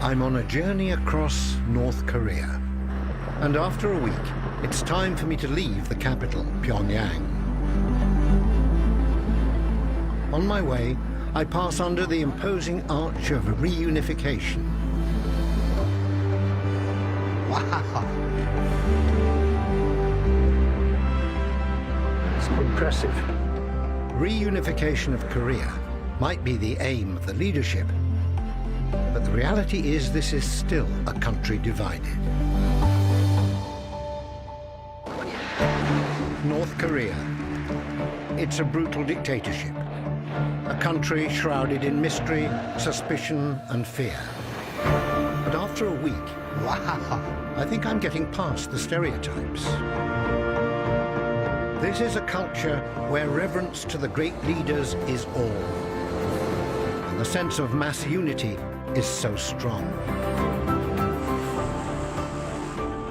I'm on a journey across North Korea. And after a week, it's time for me to leave the capital, Pyongyang. On my way, I pass under the imposing arch of reunification. Wow! It's impressive. Reunification of Korea might be the aim of the leadership, but the reality is this is still a country divided. North Korea. It's a brutal dictatorship. A country shrouded in mystery, suspicion, and fear. But after a week, wow, I think I'm getting past the stereotypes. This is a culture where reverence to the great leaders is all. And the sense of mass unity is so strong.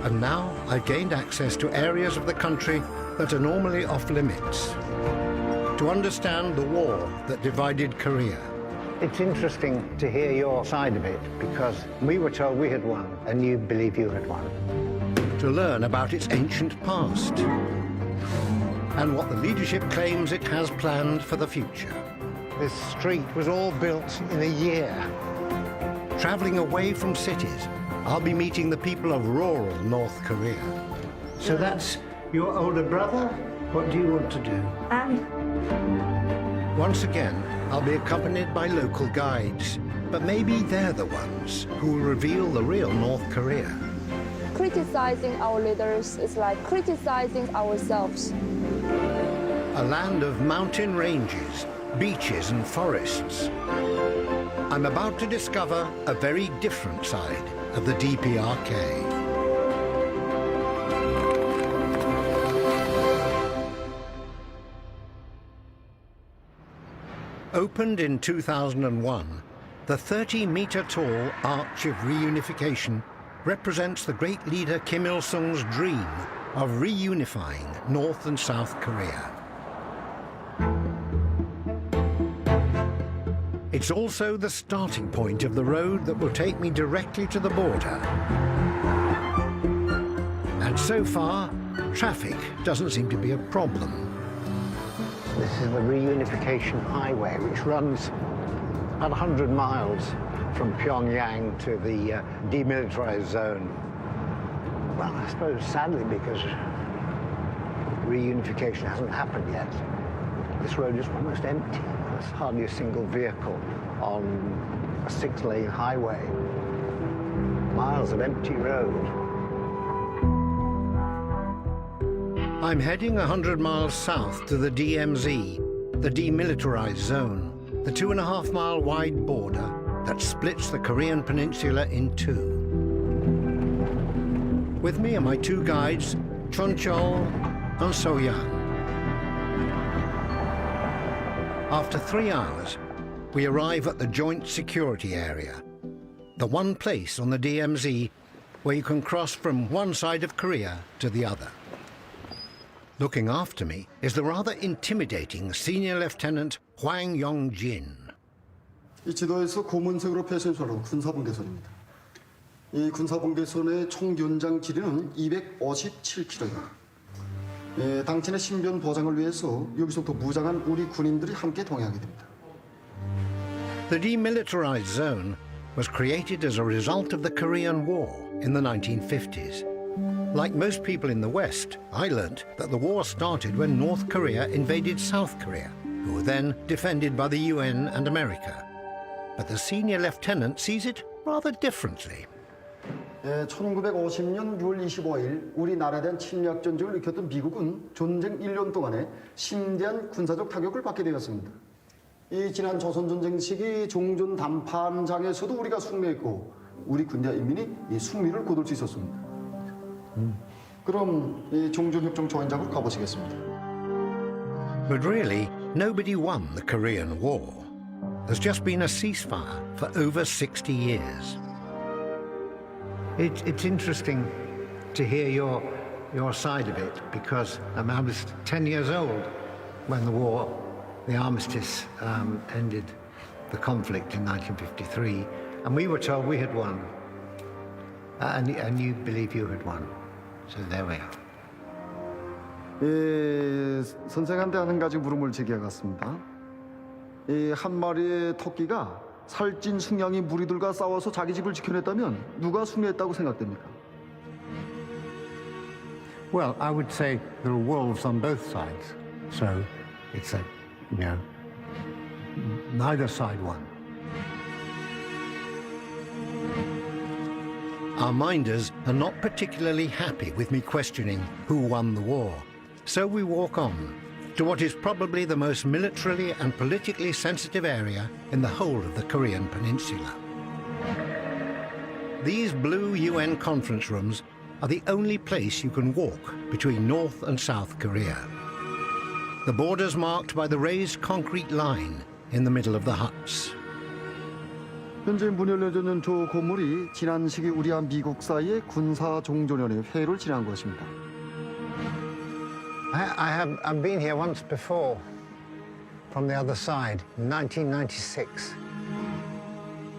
And now I've gained access to areas of the country that are normally off limits, to understand the war that divided Korea. It's interesting to hear your side of it, because we were told we had won, and you believe you had won. To learn about its ancient past, and what the leadership claims it has planned for the future. This street was all built in a year. Traveling away from cities, I'll be meeting the people of rural North Korea. So that's your older brother? What do you want to do? Once again, I'll be accompanied by local guides, but maybe they're the ones who will reveal the real North Korea. Criticizing our leaders is like criticizing ourselves. A land of mountain ranges, beaches and forests. I'm about to discover a very different side of the DPRK. Opened in 2001, the 30-meter-tall Arch of Reunification represents the great leader Kim Il-sung's dream of reunifying North and South Korea. It's also the starting point of the road that will take me directly to the border. And so far, traffic doesn't seem to be a problem. This is the Reunification Highway, which runs about 100 miles from Pyongyang to the demilitarized zone. Well, I suppose sadly, because reunification hasn't happened yet, this road is almost empty. There's hardly a single vehicle on a 6-lane highway. Miles of empty road. I'm heading 100 miles south to the DMZ, the demilitarized zone, the 2.5-mile wide border that splits the Korean peninsula in two. With me are my two guides, Chun Chol and So Yan. After 3 hours, we arrive at the Joint Security Area, the one place on the DMZ where you can cross from one side of Korea to the other. Looking after me is the rather intimidating Senior Lieutenant Hwang Yong-jin. 이 지도에서 고문색으로 표시한 좌로는 군사분계선입니다. 이 군사분계선의 총 연장 길이는 257km입니다. 당신의 신변 보장을 위해서 여기서부터 무장한 우리 군인들이 함께 동행하게 됩니다. The demilitarized zone was created as a result of the Korean War in the 1950s. Like most people in the West, I learnt that the war started when North Korea invaded South Korea, who were then defended by the UN and America. But the senior lieutenant sees it rather differently. 1950년 6월 25일 우리나라에 대한 침략 전쟁을 일으켰던 미국은 전쟁 1년 동안에 심대한 군사적 타격을 받게 되었습니다. 이 지난 조선전쟁 시기 종전 담판장에서도 우리가 승리했고 우리 군대와 인민이 이 승리를 거둘 수 있었습니다. 그럼 이 종전협정 조연장으로 가보시겠습니다. But really, nobody won the Korean War. There's just been a ceasefire for over 60 years. It's interesting to hear your side of it, because I was 10 years old when the armistice ended the conflict in 1953, And we were told we had won. And you believe you had won. So there we are. 예, 선생한테 한 가지 물음을 제기하겠습니다. 이 한 마리의 토끼가 살찐 숙량이 무리들과 싸워서 자기 집을 지켜냈다면 누가 승리했다고 생각됩니까? Well, I would say there are wolves on both sides. So it's a, neither side won. Our minders are not particularly happy with me questioning who won the war. So we walk on to what is probably the most militarily and politically sensitive area in the whole of the Korean peninsula. These blue UN conference rooms are the only place you can walk between North and South Korea. The borders marked by the raised concrete line in the middle of the huts. 현재 문이 열려져 있는 저 건물이 지난 시기 우리와 미국 사이의 군사 종전연의 회의를 진행한 것입니다. I've been here once before, from the other side, in 1996.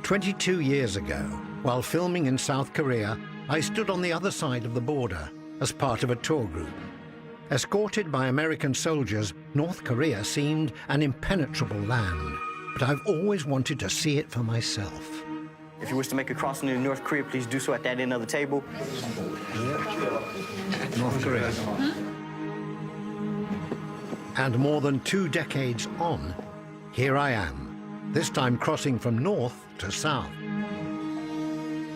22 years ago, while filming in South Korea, I stood on the other side of the border as part of a tour group. Escorted by American soldiers, North Korea seemed an impenetrable land, but I've always wanted to see it for myself. If you wish to make a crossing into North Korea, please do so at that end of the table. North Korea. And more than 2 decades on, here I am, this time crossing from north to south.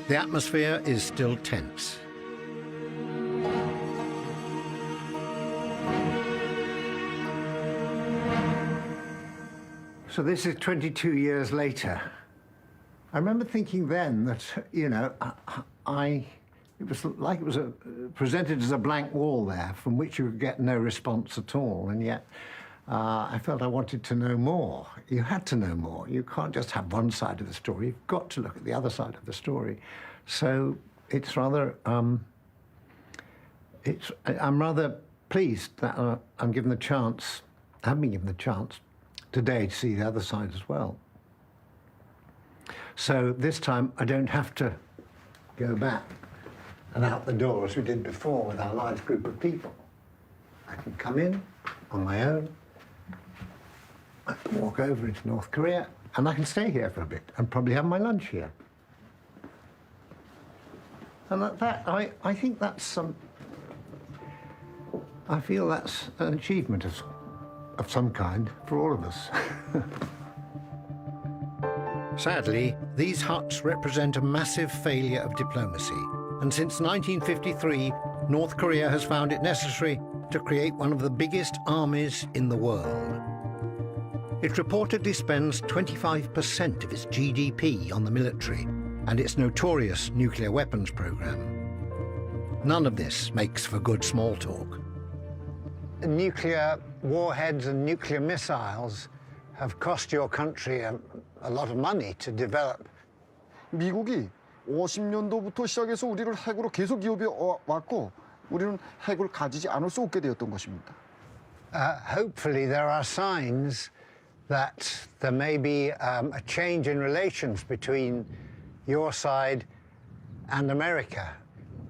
The atmosphere is still tense. So this is 22 years later. I remember thinking then that, it was like it was presented as a blank wall there from which you could get no response at all. And yet I felt I wanted to know more. You had to know more. You can't just have one side of the story. You've got to look at the other side of the story. So it's rather, I'm rather pleased that I'm given the chance, have been given the chance today to see the other side as well. So this time I don't have to go back and out the door as we did before with our large group of people. I can come in on my own, I can walk over into North Korea, and I can stay here for a bit and probably have my lunch here. And I think that's I feel that's an achievement of some kind for all of us. Sadly, these huts represent a massive failure of diplomacy. And since 1953, North Korea has found it necessary to create one of the biggest armies in the world. It reportedly spends 25% of its GDP on the military and its notorious nuclear weapons program. None of this makes for good small talk. Nuclear warheads and nuclear missiles have cost your country a lot of money to develop. 미국이 50년도부터 시작해서 우리를 핵으로 계속 기업해 왔고 우리는 핵을 가지지 않을 수 없게 되었던 것입니다. Hopefully there are signs that there may be a change in relations between your side and America.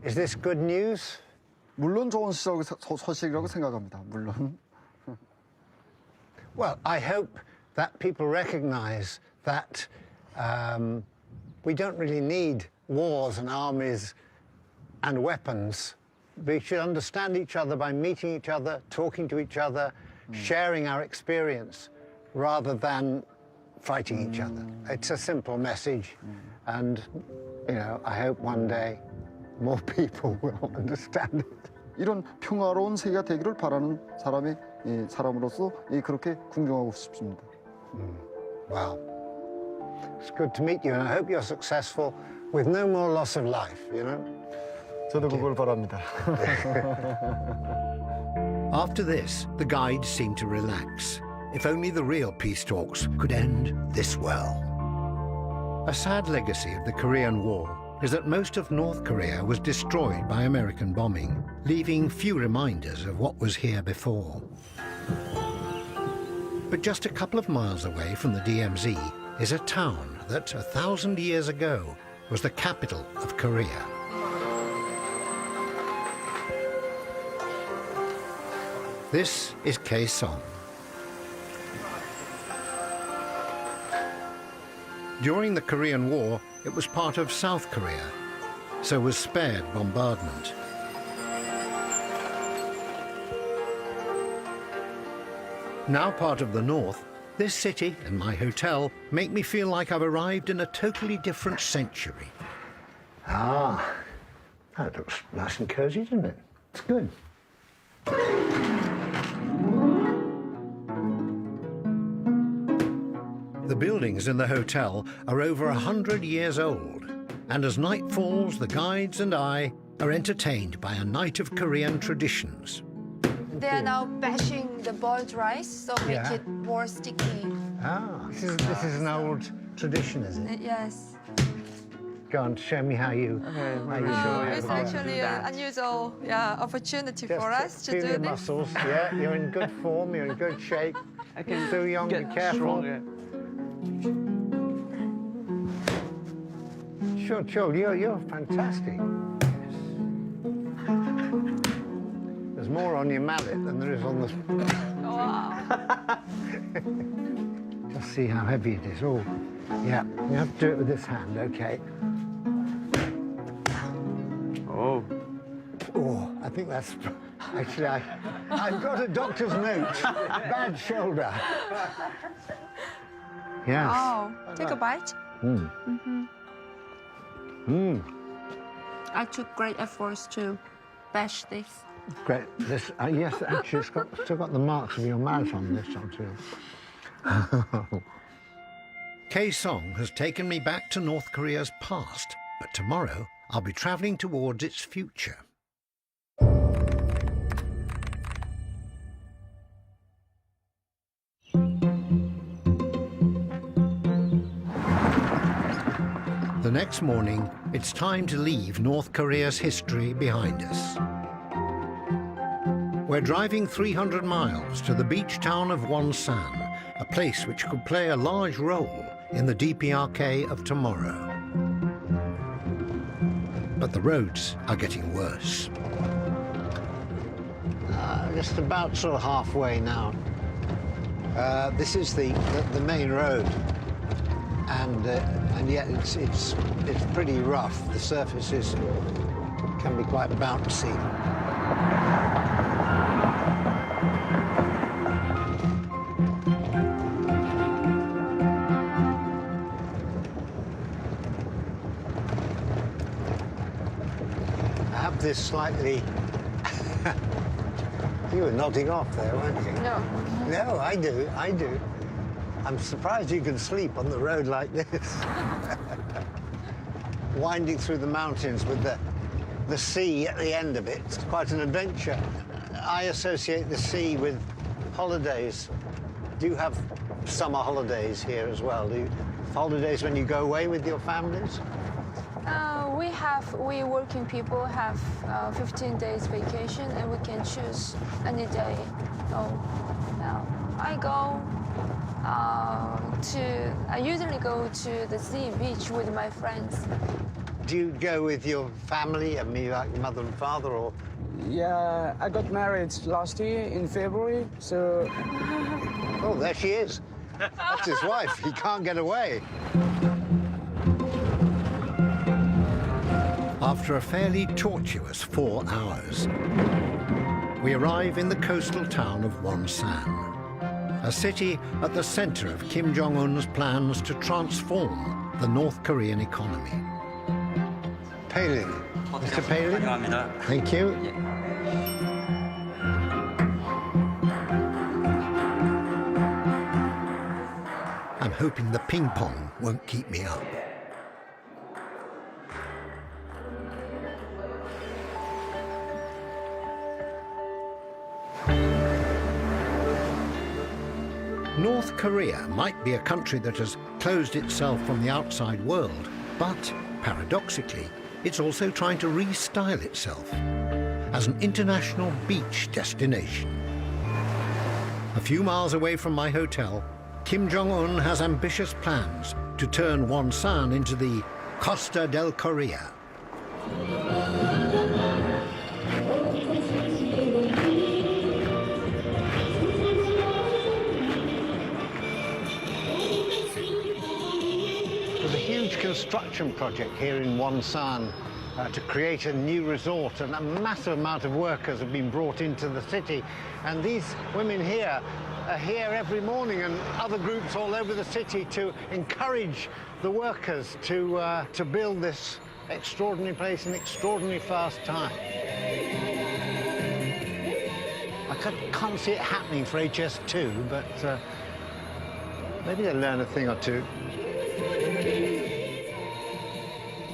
Is this good news? 물론 좋은 소식이라고 생각합니다. 물론. Well, I hope that people recognize that we don't really need wars and armies and weapons. We should understand each other by meeting each other, talking to each other, sharing our experience, rather than fighting each other. It's a simple message, and I hope one day more people will understand it. 이런 평화로운 세계가 되기를 바라는 사람으로서 그렇게 궁경하고 싶습니다. Wow. It's good to meet you, and I hope you're successful with no more loss of life, 저도 그걸 바랍니다. After this, the guides seemed to relax. If only the real peace talks could end this well. A sad legacy of the Korean War is that most of North Korea was destroyed by American bombing, leaving few reminders of what was here before. But just a couple of miles away from the DMZ is a town that 1,000 years ago was the capital of Korea. This is Kaesong. During the Korean War, it was part of South Korea, so was spared bombardment. Now part of the North, this city and my hotel make me feel like I've arrived in a totally different century. Ah, that looks nice and cosy, doesn't it? It's good. The buildings in the hotel are over 100 years old, and as night falls, the guides and I are entertained by a night of Korean traditions. They are now bashing the boiled rice, so make Yeah. it more sticky. Ah, this is an old tradition, is it? Yes. Go on, show me how you show it. It's actually an unusual opportunity for us to feel do your this. muscles. Yeah, you're in good form. You're in good shape. I can Still young, be get careful. stronger. Sure, you're fantastic. There's more on your mallet than there is on the... Wow. Just see how heavy it is. Oh, yeah, you have to do it with this hand, okay. Oh. Oh, I think that's... Actually, I've got a doctor's note. Bad shoulder. Yes. Oh, take a bite. I took great efforts to bash this. Great. This, yes, actually, it's still got the marks of your marathon this time too. Kaesong has taken me back to North Korea's past, but tomorrow I'll be travelling towards its future. The next morning, it's time to leave North Korea's history behind us. We're driving 300 miles to the beach town of Wonsan, a place which could play a large role in the DPRK of tomorrow. But the roads are getting worse. Just about sort of halfway now. This is the main road, and yet it's pretty rough. The surfaces can be quite bouncy. I have this slightly... You were nodding off there, weren't you? No. No, I do. I'm surprised you can sleep on the road like this. Winding through the mountains with the sea at the end of it. It's quite an adventure. I associate the sea with holidays. Do you have summer holidays here as well? Do you have holidays when you go away with your families? We working people have 15 days vacation, and we can choose any day. So now I usually go to the sea beach with my friends. Do you go with your family, and maybe like your mother and father, or? Yeah, I got married last year in February, so... Oh, there she is. That's his wife. He can't get away. After a fairly tortuous 4 hours, we arrive in the coastal town of Wonsan, a city at the center of Kim Jong-un's plans to transform the North Korean economy. Palin. Mr. Palin? Thank you. I'm hoping the ping pong won't keep me up. North Korea might be a country that has closed itself from the outside world, but paradoxically, it's also trying to restyle itself as an international beach destination. A few miles away from my hotel, Kim Jong-un has ambitious plans to turn Wonsan into the Costa del Korea. There's a huge construction project here in Wonsan to create a new resort, and a massive amount of workers have been brought into the city. And these women here are here every morning, and other groups all over the city to encourage the workers to build this extraordinary place in extraordinary fast time. I can't see it happening for HS2, but maybe they'll learn a thing or two.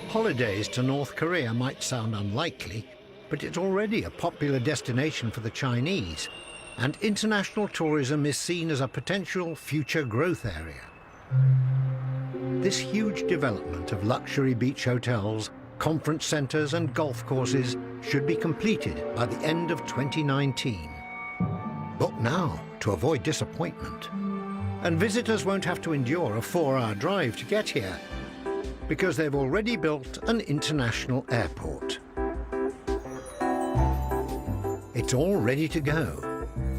Holidays to North Korea might sound unlikely, but it's already a popular destination for the Chinese, and international tourism is seen as a potential future growth area. This huge development of luxury beach hotels, conference centres and golf courses should be completed by the end of 2019. Book now to avoid disappointment. And visitors won't have to endure a 4-hour drive to get here, because they've already built an international airport. It's all ready to go.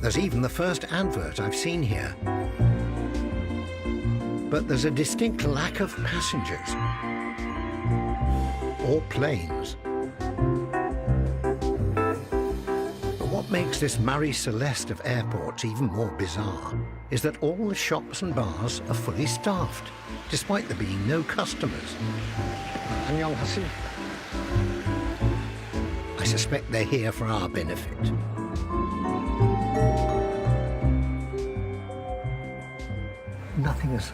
There's even the first advert I've seen here. But there's a distinct lack of passengers or planes. But what makes this Marie Celeste of airports even more bizarre is that all the shops and bars are fully staffed, despite there being no customers. 안녕하세요. I suspect they're here for our benefit. Nothing has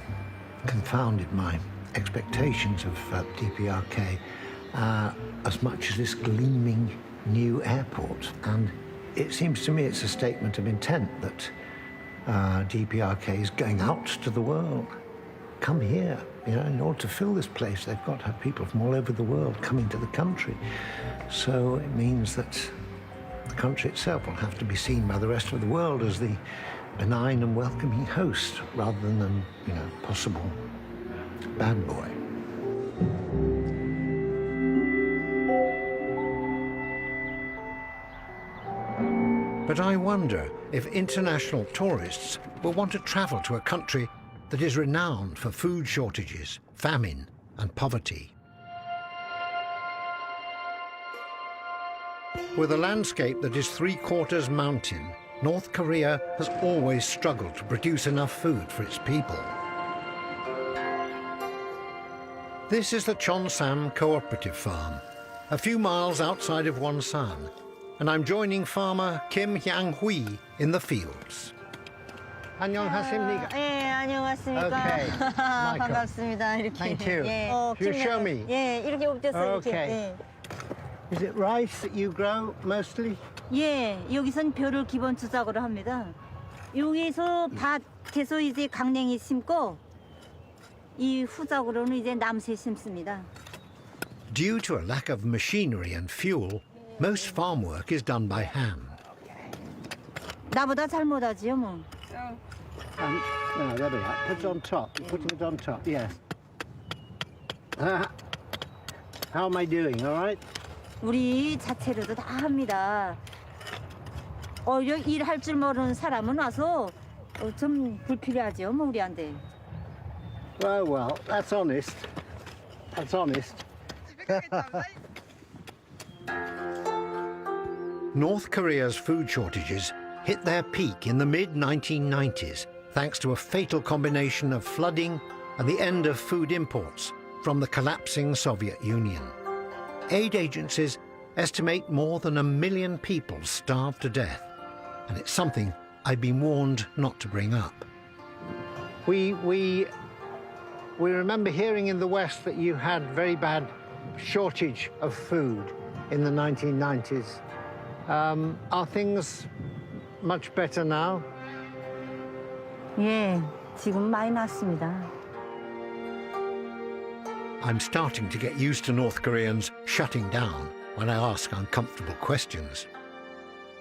confounded my expectations of DPRK as much as this gleaming new airport. And it seems to me it's a statement of intent that DPRK is going out to the world. Come here. You know, in order to fill this place, they've got to have people from all over the world coming to the country. So it means that the country itself will have to be seen by the rest of the world as the benign and welcoming host, rather than an, possible bad boy. But I wonder if international tourists will want to travel to a country that is renowned for food shortages, famine, and poverty. With a landscape that is 3/4 mountain, North Korea has always struggled to produce enough food for its people. This is the Cheonsam Cooperative Farm, a few miles outside of Wonsan, and I'm joining farmer Kim Hyang-hui in the fields. 안녕하십니까? 예, 안녕하십니까? Okay, Michael. 반갑습니다. 이렇게. Thank you. 예. You show me. 예, 이렇게 엎드려서 Okay. 이렇게. Is it rice that you grow mostly? 예, 여기선 벼를 기본 주작으로 합니다. 여기서 밭에서 이제 강냉이 심고 이 후작으로는 이제 남새 심습니다. Due to a lack of machinery and fuel, most farm work is done by hand. 나보다 잘 못하지요, 뭐. No, there we are. Put it on top. Putting it on top, yes. How am I doing, all right? 우리 자체로도 다 합니다. 일할 줄 모르는 사람은 와서 좀 불필요하죠, 뭐 우리한테. Well, that's honest. That's honest. North Korea's food shortages hit their peak in the mid-1990s, thanks to a fatal combination of flooding and the end of food imports from the collapsing Soviet Union. Aid agencies estimate more than 1 million people starved to death, and it's something I've been warned not to bring up. We remember hearing in the West that you had very bad shortage of food in the 1990s. Are things much better now? 예, 지금 많이 났습니다. I'm starting to get used to North Koreans shutting down when I ask uncomfortable questions.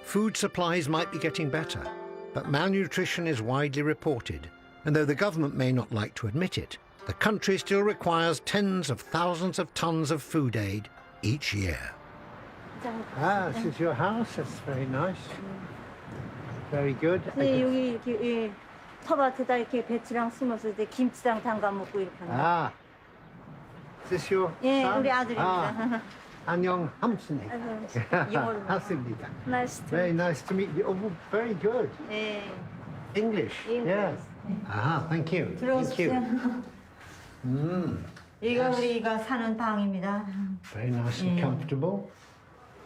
Food supplies might be getting better, but malnutrition is widely reported, and though the government may not like to admit it, the country still requires tens of thousands of tons of food aid each year. Ah, this is your house. That's very nice. Very good. 네, 여기 이렇게 예, 텃밭에다 이렇게 배추랑 심어서 이제 김치랑 담가 먹고 이렇게 하는. Ah, is this your 예, son? 우리 아들입니다. Ah, 안녕 함순이. 영어로. 함순입니다. Nice to Very nice to meet you. Oh, very good. 예. English. Yeah. Ah, thank you. Thank 들어오십시오. you. 여기가 우리가 사는 방입니다. Very nice and comfortable.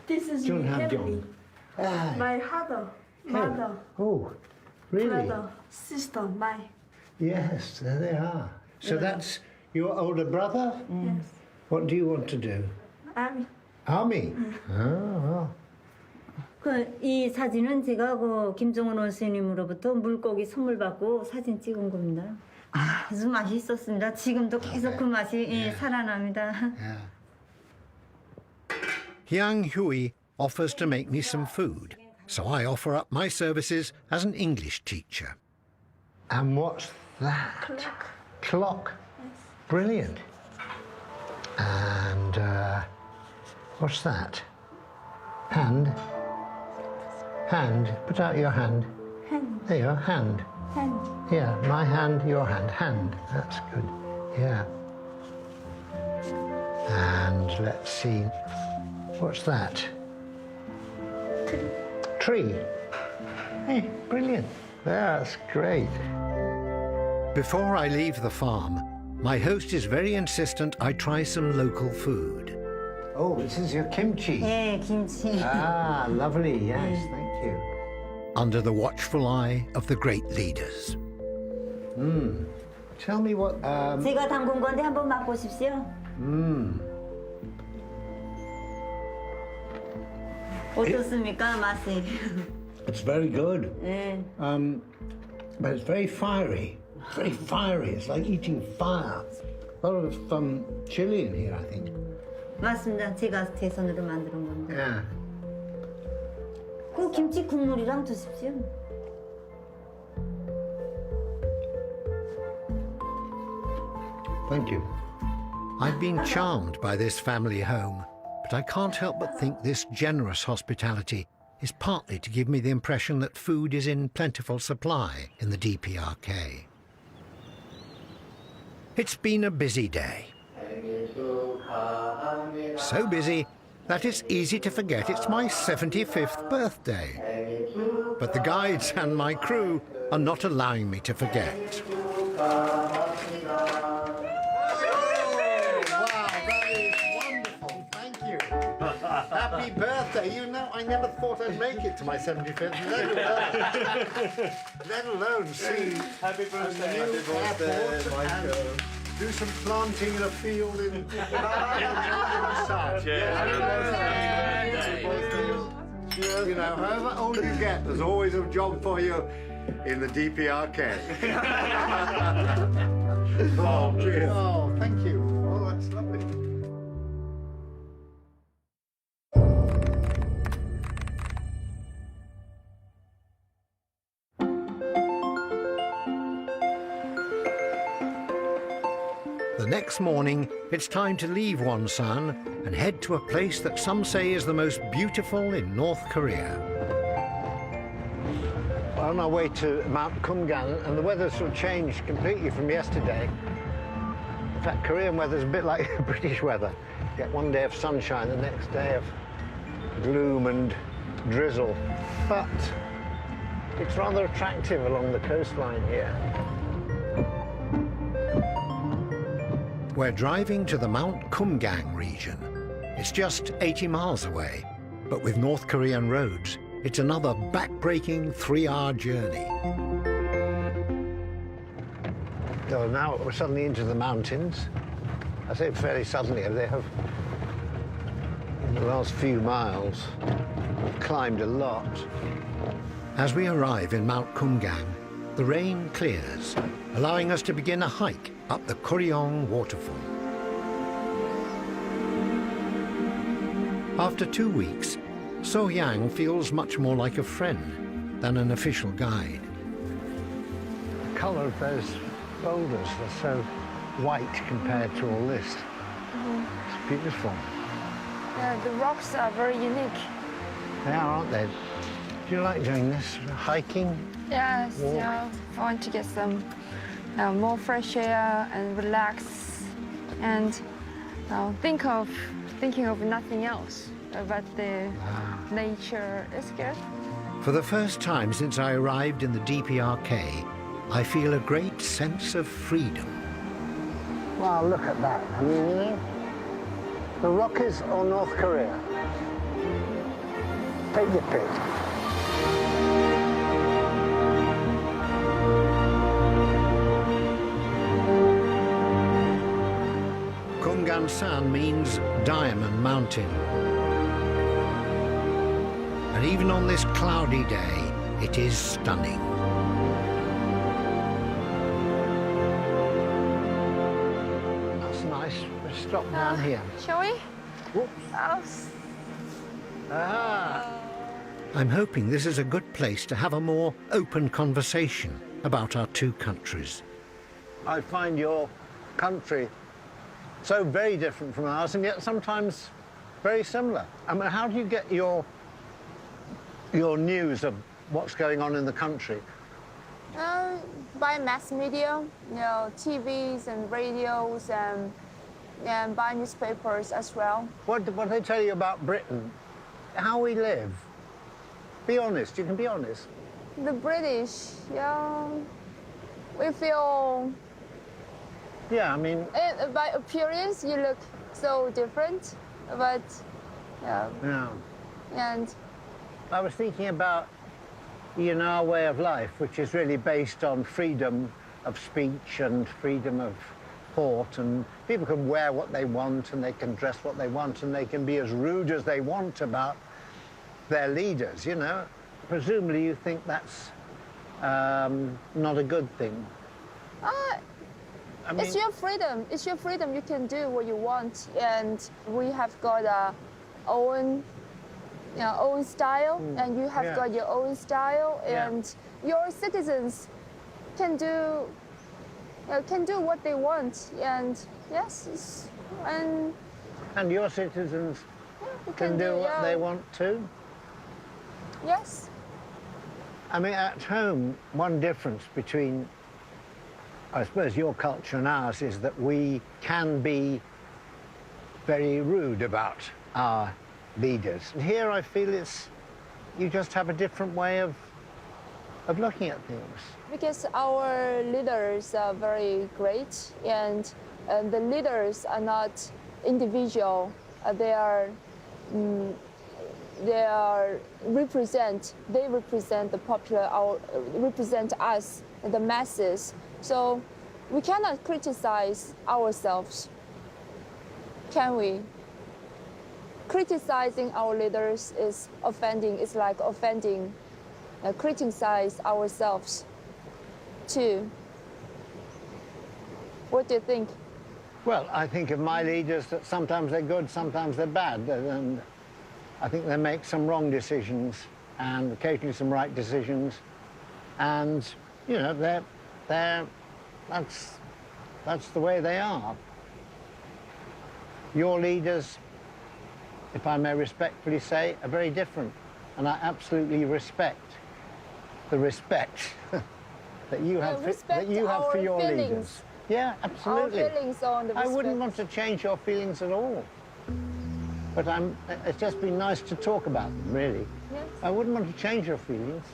This is John my Ham family. John. Ah, My father, mother, oh, really? brother, sister, my. Yes, there they are. So that's your older brother? Yes. What do you want to do? Army? Oh, 이 사진은 제가 김정은 원수님으로부터 물고기 선물 받고 사진 찍은 겁니다. 아주 맛있었습니다. 지금도 계속 그 맛이 예, 살아납니다. yeah. Hyang Hui offers to make me some food, so I offer up my services as an English teacher. And what's that? Clock. Clock. Brilliant. And what's that? Hand. Hand. Put out your hand. Hand. There you are. Hand. Hand. Yeah, my hand, your hand. Hand. That's good. Yeah. And let's see. What's that? Tree. Hey, brilliant. That's great. Before I leave the farm, my host is very insistent I try some local food. Oh, this is your kimchi. 예, 김치. Ah, lovely. Yes, thank you. Under the watchful eye of the great leaders. Tell me what. 제가 담근 건데 한번 맛보십시오. 어떻습니까, 맛이? It's very good. 예. But it's very fiery. Very fiery. It's like eating fire. A lot of chili in here, I think. 맞습니다. 제가 제 손으로 만든 겁니다. Yeah. 그 김치 국물이랑 드십시오. Thank you. I've been charmed by this family home, but I can't help but think this generous hospitality is partly to give me the impression that food is in plentiful supply in the DPRK. It's been a busy day. So busy that it's easy to forget it's my 75th birthday. But the guides and my crew are not allowing me to forget. Wow, that is wonderful. Thank you. Happy birthday. You know, I never thought I'd make it to my 75th, let alone see Happy birthday, a new airport and do some planting in a field in the sun. You know, however old you get, there's always a job for you in the DPRK. Oh, cheers. Oh, thank you. Oh, that's lovely. The next morning, it's time to leave Wonsan and head to a place that some say is the most beautiful in North Korea. We're on our way to Mount Kumgang, and the weather's sort of changed completely from yesterday. In fact, Korean weather's a bit like British weather. You get one day of sunshine, the next day of gloom and drizzle. But it's rather attractive along the coastline here. We're driving to the Mount Kumgang region. It's just 80 miles away, but with North Korean roads, it's another back-breaking 3-hour journey. So now we're suddenly into the mountains. I say fairly suddenly, they have, in the last few miles, climbed a lot. As we arrive in Mount Kumgang, the rain clears, allowing us to begin a hike up the Koryong waterfall. After 2 weeks, So Yang feels much more like a friend than an official guide. The colour of those boulders, they're so white compared to all this. It's beautiful. Yeah, the rocks are very unique. They are, aren't they? Do you like doing this? Hiking? Yes, Walk. yeah. I want to get some more fresh air and relax, and thinking of nothing else but the nature. It's good. For the first time since I arrived in the DPRK, I feel a great sense of freedom. Wow, look at that. I mean, you know, the Rockies or North Korea? Take your pick. Kumgansan means Diamond Mountain. And even on this cloudy day, it is stunning. That's nice. Let's stop down here. Shall we? Whoops. Oh. I'm hoping this is a good place to have a more open conversation about our two countries. I find your country so very different from ours, and yet sometimes very similar. I mean, how do you get your news of what's going on in the country? By mass media, you know, TVs and radios, and by newspapers as well. What do they tell you about Britain? How we live? Be honest, you can be honest. The British, yeah, we feel, Yeah, I mean, by appearance, you look so different, but, yeah, yeah. and I was thinking about, you know, our way of life, which is really based on freedom of speech and freedom of thought, and people can wear what they want and they can dress what they want and they can be as rude as they want about their leaders, you know. Presumably you think that's not a good thing. I mean, it's your freedom. It's your freedom. You can do what you want, and we have got our own, own style, and you have got your own style, and your citizens can do what they want, and yes, and your citizens can do what they want too? Yes. I mean, at home, one difference between, I suppose, your culture and ours is that we can be very rude about our leaders. And here I feel you just have a different way of looking at things. Because our leaders are very great, and the leaders are not individual. They represent the popular, represent us, the masses. So we cannot criticize ourselves, can we? Criticizing our leaders is offending. It's like offending, criticize ourselves too. What do you think? Well, I think of my leaders that sometimes they're good, sometimes they're bad, and I think they make some wrong decisions and occasionally some right decisions, and you know that's the way they are. Your leaders, if I may respectfully say, are very different, and I absolutely respect the respect that you have for your feelings. leaders. Yeah, absolutely. Our feelings on the I respect. wouldn't want to change your feelings at all. But it's just been nice to talk about them, really. Yes. I wouldn't want to change your feelings.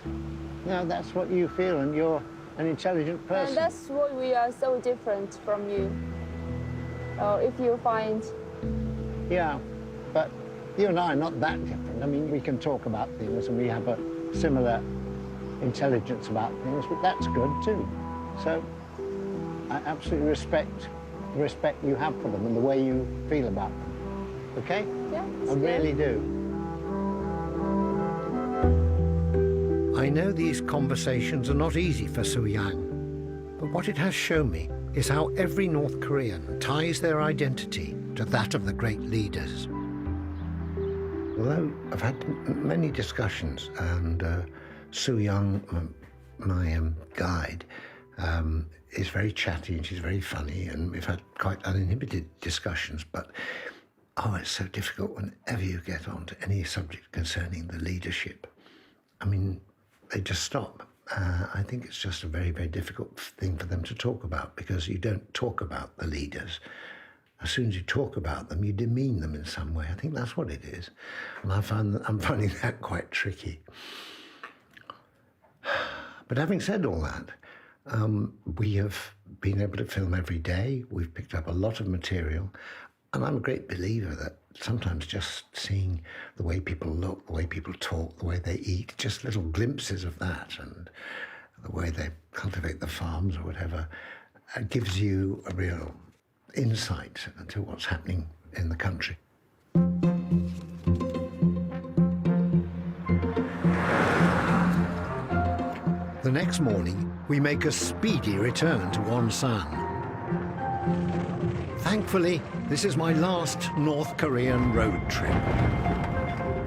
No, that's what you feel, and you're an intelligent person. And that's why we are so different from you. If you find... Yeah, but you and I are not that different. I mean, we can talk about things, and we have a similar intelligence about things, but that's good, too. So I absolutely respect the respect you have for them and the way you feel about them. Okay? Yeah, I really do. I know these conversations are not easy for Soo-Yang, but what it has shown me is how every North Korean ties their identity to that of the great leaders. Although I've had many discussions, and Soo-Yang, my guide, is very chatty and she's very funny, and we've had quite uninhibited discussions, but oh, it's so difficult whenever you get on to any subject concerning the leadership. I mean, they just stop. I think it's just a very, very difficult thing for them to talk about, because you don't talk about the leaders. As soon as you talk about them, you demean them in some way. I think that's what it is. And I'm finding that quite tricky. But having said all that, we have been able to film every day. We've picked up a lot of material. And I'm a great believer that sometimes just seeing the way people look, the way people talk, the way they eat, just little glimpses of that, and the way they cultivate the farms or whatever, gives you a real insight into what's happening in the country. The next morning, we make a speedy return to Wonsan. Thankfully, this is my last North Korean road trip.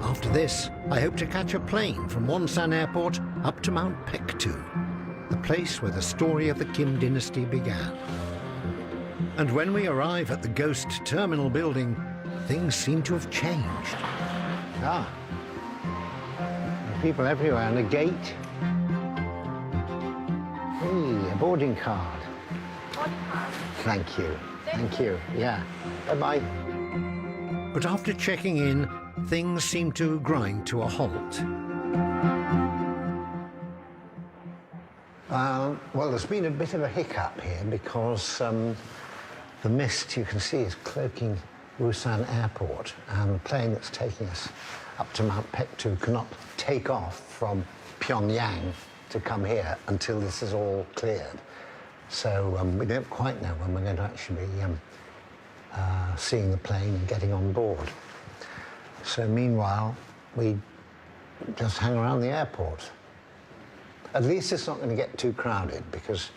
After this, I hope to catch a plane from Wonsan Airport up to Mount Paektu, the place where the story of the Kim dynasty began. And when we arrive at the ghost terminal building, things seem to have changed. There are people everywhere, and a gate. Hey, a boarding card. Thank you. Thank you. Yeah. Bye-bye. But after checking in, things seem to grind to a halt. Well, there's been a bit of a hiccup here because the mist you can see is cloaking Busan Airport, and the plane that's taking us up to Mount Paektu cannot take off from Pyongyang to come here until this is all cleared. So we don't quite know when we're going to actually be seeing the plane and getting on board. So meanwhile, we just hang around the airport. At least it's not going to get too crowded, because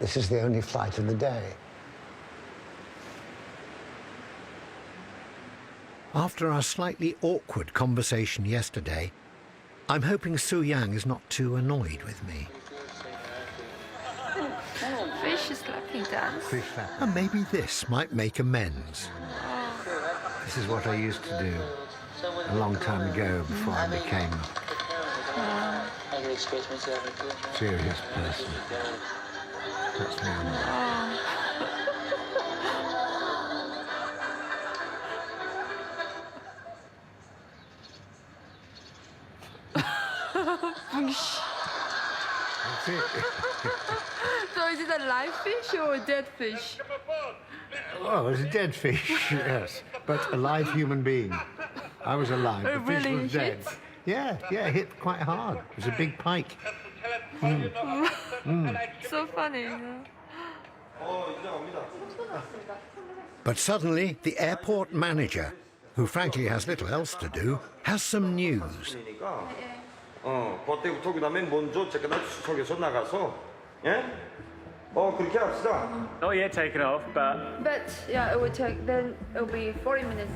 this is the only flight of the day. After our slightly awkward conversation yesterday, I'm hoping Su Yang is not too annoyed with me. Fish slapping dance. Fish slap. And maybe this might make amends. This is what I used to do a long time ago before I became a serious person. That's me. That's it. So is it a live fish or a dead fish? Oh, it was a dead fish, yes, but a live human being. I was alive. The fish really was dead. hit? Yeah, it hit quite hard. It was a big pike. So funny. But suddenly, the airport manager, who frankly has little else to do, has some news. 그때부터 그다음에 먼저 제가 수석에서 나가서 예? 그렇게 합시다. Not yet taken off, but But yeah, it will take, then it'll be 40 minutes.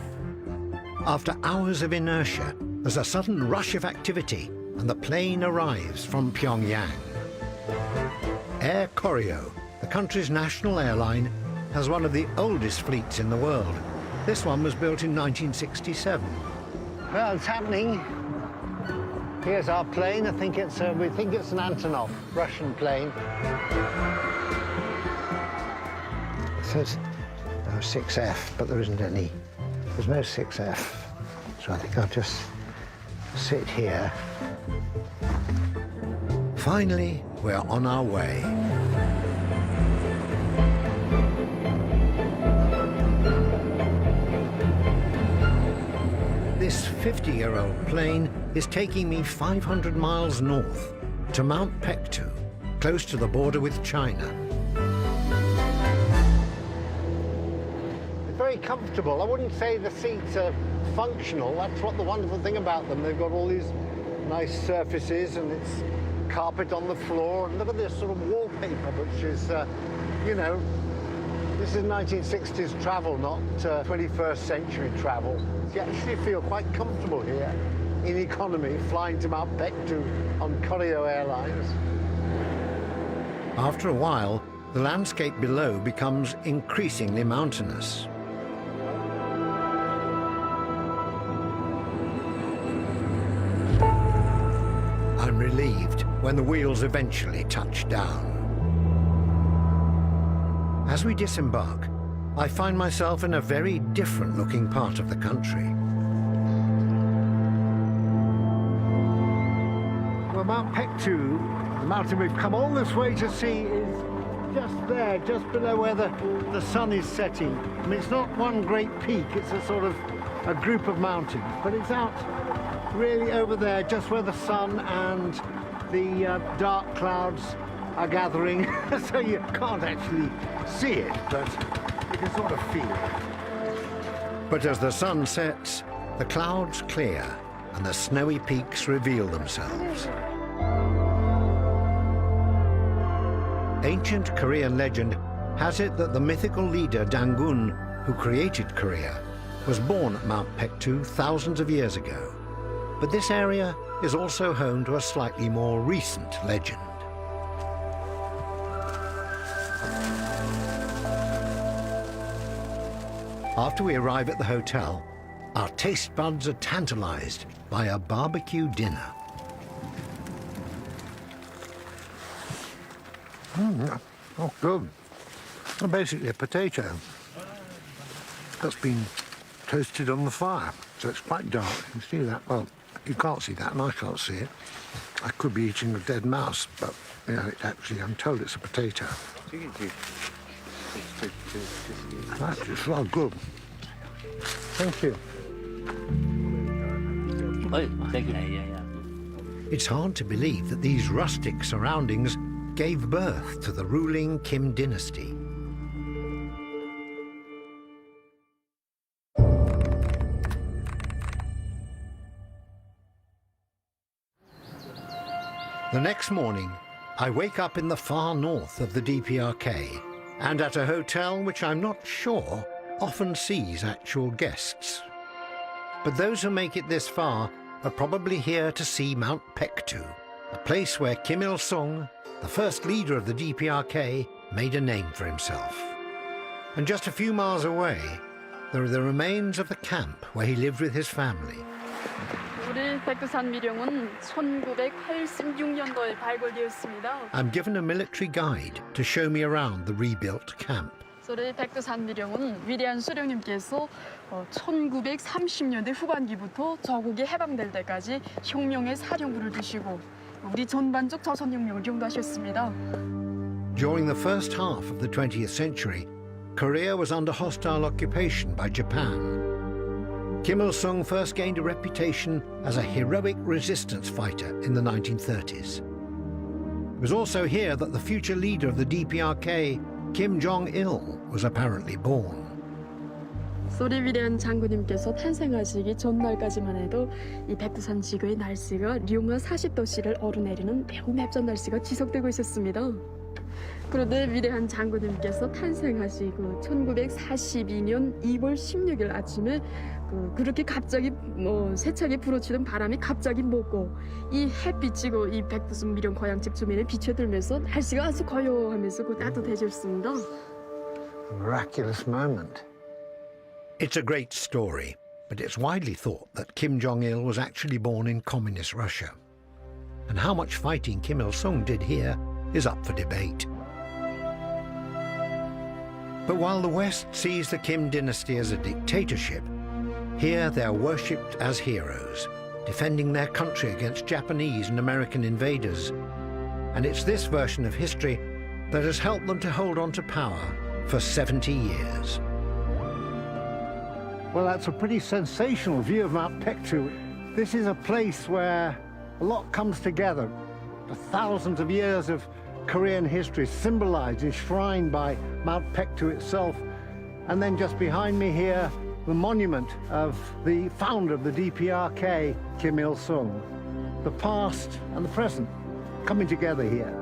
After hours of inertia, there's a sudden rush of activity, and the plane arrives from Pyongyang. Air Koryo, the country's national airline, has one of the oldest fleets in the world. This one was built in 1967. Well, it's happening. Here's our plane. We think it's an Antonov, Russian plane. It says 6F, but there isn't any. There's no 6F. So I think I'll just sit here. Finally, we're on our way. This 50-year-old plane is taking me 500 miles north to Mount Paektu, close to the border with China. It's very comfortable. I wouldn't say the seats are functional. That's what the wonderful thing about them. They've got all these nice surfaces, and it's carpet on the floor. And look at this sort of wallpaper, which is, you know, this is 1960s travel, not 21st century travel. You actually feel quite comfortable here in economy, flying to Mount Paektu on Koryo Airlines. After a while, the landscape below becomes increasingly mountainous. I'm relieved when the wheels eventually touch down. As we disembark, I find myself in a very different looking part of the country. Well, Mount Pektu, the mountain we've come all this way to see, is just there, just below where the sun is setting. I mean, it's not one great peak, it's a sort of a group of mountains, but it's out really over there, just where the sun and the dark clouds are gathering, so you can't actually see it, but you can sort of feel it. But as the sun sets, the clouds clear and the snowy peaks reveal themselves. Ancient Korean legend has it that the mythical leader Dangun, who created Korea, was born at Mount Pektu thousands of years ago. But this area is also home to a slightly more recent legend. After we arrive at the hotel, our taste buds are tantalized by a barbecue dinner. Oh, good. Well, basically a potato that's been toasted on the fire, so it's quite dark. You can see that. Well, you can't see that, and I can't see it. I could be eating a dead mouse, but you know, I'm told it's a potato. That's just well good. Thank you. It's hard to believe that these rustic surroundings gave birth to the ruling Kim dynasty. The next morning, I wake up in the far north of the DPRK and at a hotel which I'm not sure often sees actual guests. But those who make it this far are probably here to see Mount Pektu, a place where Kim Il-sung, the first leader of the DPRK, made a name for himself. And just a few miles away, there are the remains of the camp where he lived with his family. 우리 백두산 미령은 1986년도에 발굴되었습니다. I'm given a military guide to show me around the rebuilt camp. 우리 백두산 미령은 위대한 수령님께서 1930년대 후반기부터 저국이 해방될 때까지 혁명의 사령부를 두시고 우리 전반적 조선혁명을 용도하셨습니다. During the first half of the 20th century, Korea was under hostile occupation by Japan. Kim Il-sung first gained a reputation as a heroic resistance fighter in the 1930s. It was also here that the future leader of the DPRK, Kim Jong-il, was apparently born. 우리 위대한 장군님께서 탄생하시기 전날까지만 해도 이 백두산 지구의 날씨가 룡화 40도씨를 오르내리는 매우 맵던 날씨가 지속되고 있었습니다. 그런데 위대한 장군님께서 탄생하시고 1942년 2월 16일 아침에 그렇게 갑자기 세차게 불어치던 바람이 갑자기 먹고 이 햇빛이고 이 백두산 미령 고향집 주민에 비춰들면서 날씨가 아주 고요하면서 따뜻해졌습니다. Miraculous moment. It's a great story, but it's widely thought that Kim Jong-il was actually born in communist Russia. And how much fighting Kim Il-sung did here is up for debate. But while the West sees the Kim dynasty as a dictatorship, here they are worshipped as heroes, defending their country against Japanese and American invaders. And it's this version of history that has helped them to hold on to power for 70 years. Well, that's a pretty sensational view of Mount Pektu. This is a place where a lot comes together. The thousands of years of Korean history symbolized, enshrined by Mount Pektu itself. And then just behind me here, the monument of the founder of the DPRK, Kim Il-sung. The past and the present coming together here.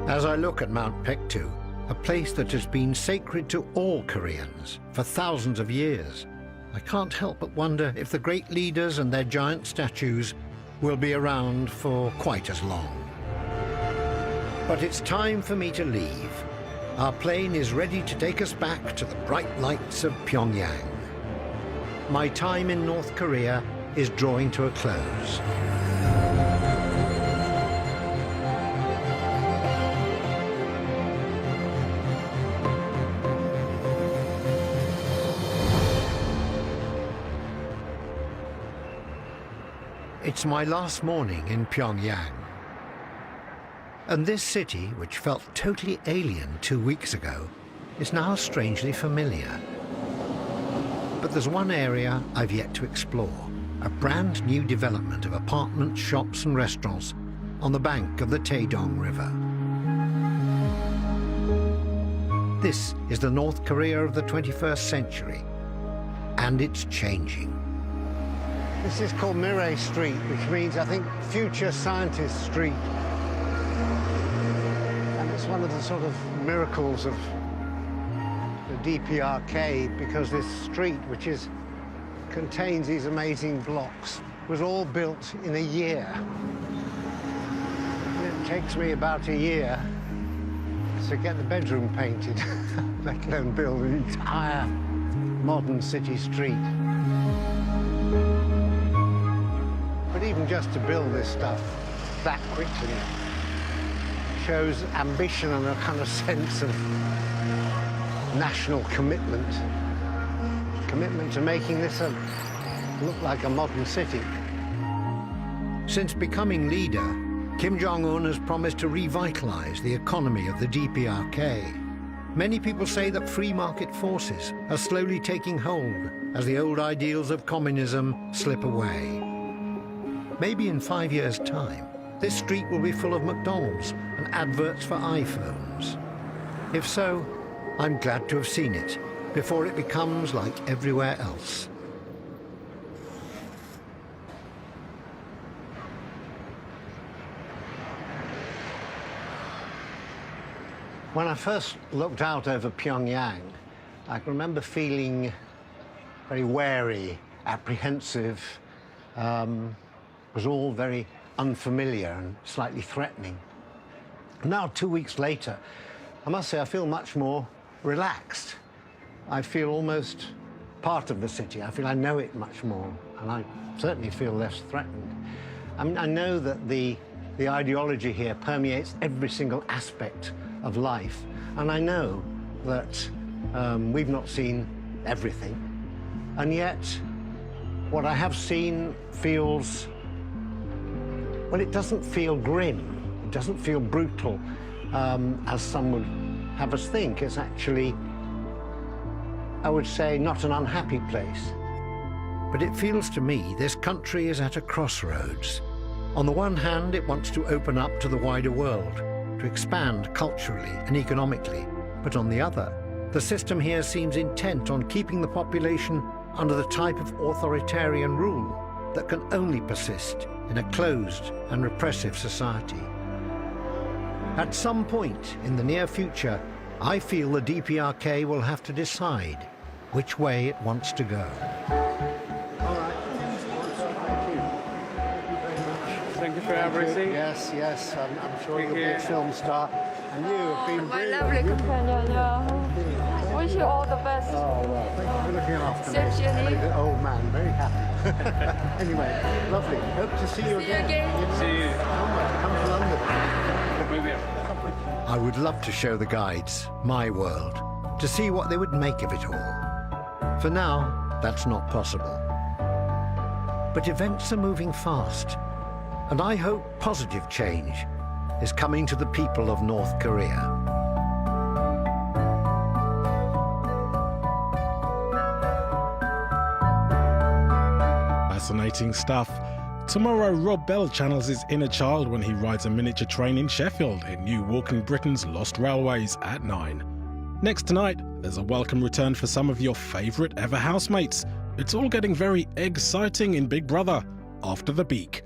As I look at Mount Pektu, a place that has been sacred to all Koreans for thousands of years, I can't help but wonder if the great leaders and their giant statues will be around for quite as long. But it's time for me to leave. Our plane is ready to take us back to the bright lights of Pyongyang. My time in North Korea is drawing to a close. It's my last morning in Pyongyang. And this city, which felt totally alien 2 weeks ago, is now strangely familiar. But there's one area I've yet to explore, a brand new development of apartments, shops and restaurants on the bank of the Taedong River. This is the North Korea of the 21st century, and it's changing. This is called Mirai Street, which means, I think, Future Scientist Street. And it's one of the sort of miracles of the DPRK, because this street, which contains these amazing blocks, was all built in a year. And it takes me about a year to get the bedroom painted, let alone build an entire modern city street. But even just to build this stuff that quickly shows ambition and a kind of sense of national commitment. Commitment to making this look like a modern city. Since becoming leader, Kim Jong-un has promised to revitalize the economy of the DPRK. Many people say that free market forces are slowly taking hold as the old ideals of communism slip away. Maybe in 5 years' time, this street will be full of McDonald's and adverts for iPhones. If so, I'm glad to have seen it before it becomes like everywhere else. When I first looked out over Pyongyang, I can remember feeling very wary, apprehensive. It was all very unfamiliar and slightly threatening. Now, 2 weeks later, I must say I feel much more relaxed. I feel almost part of the city. I feel I know it much more, and I certainly feel less threatened. I mean, I know that the ideology here permeates every single aspect of life, and I know that we've not seen everything, and yet what I have seen feels, well, it doesn't feel grim, it doesn't feel brutal, as some would have us think. It's actually, I would say, not an unhappy place. But it feels to me this country is at a crossroads. On the one hand, it wants to open up to the wider world, to expand culturally and economically. But on the other, the system here seems intent on keeping the population under the type of authoritarian rule that can only persist in a closed and repressive society. At some point in the near future, I feel the DPRK will have to decide which way it wants to go. Thank you for everything. Yes, yes, I'm sure you'll be a film star. And you have been My brilliant. lovely companion, yeah. Wish you all the best. Oh, well, thank you for looking after Same me. to you, I Nick. made the old man very happy. Anyway, lovely. Hope to see you again. See you. Come to London. We will. I would love to show the guides my world, to see what they would make of it all. For now, that's not possible. But events are moving fast, and I hope positive change is coming to the people of North Korea. Fascinating stuff. Tomorrow, Rob Bell channels his inner child when he rides a miniature train in Sheffield in New Walking Britain's Lost Railways at 9. Next tonight, there's a welcome return for some of your favourite ever housemates. It's all getting very exciting in Big Brother after the beak.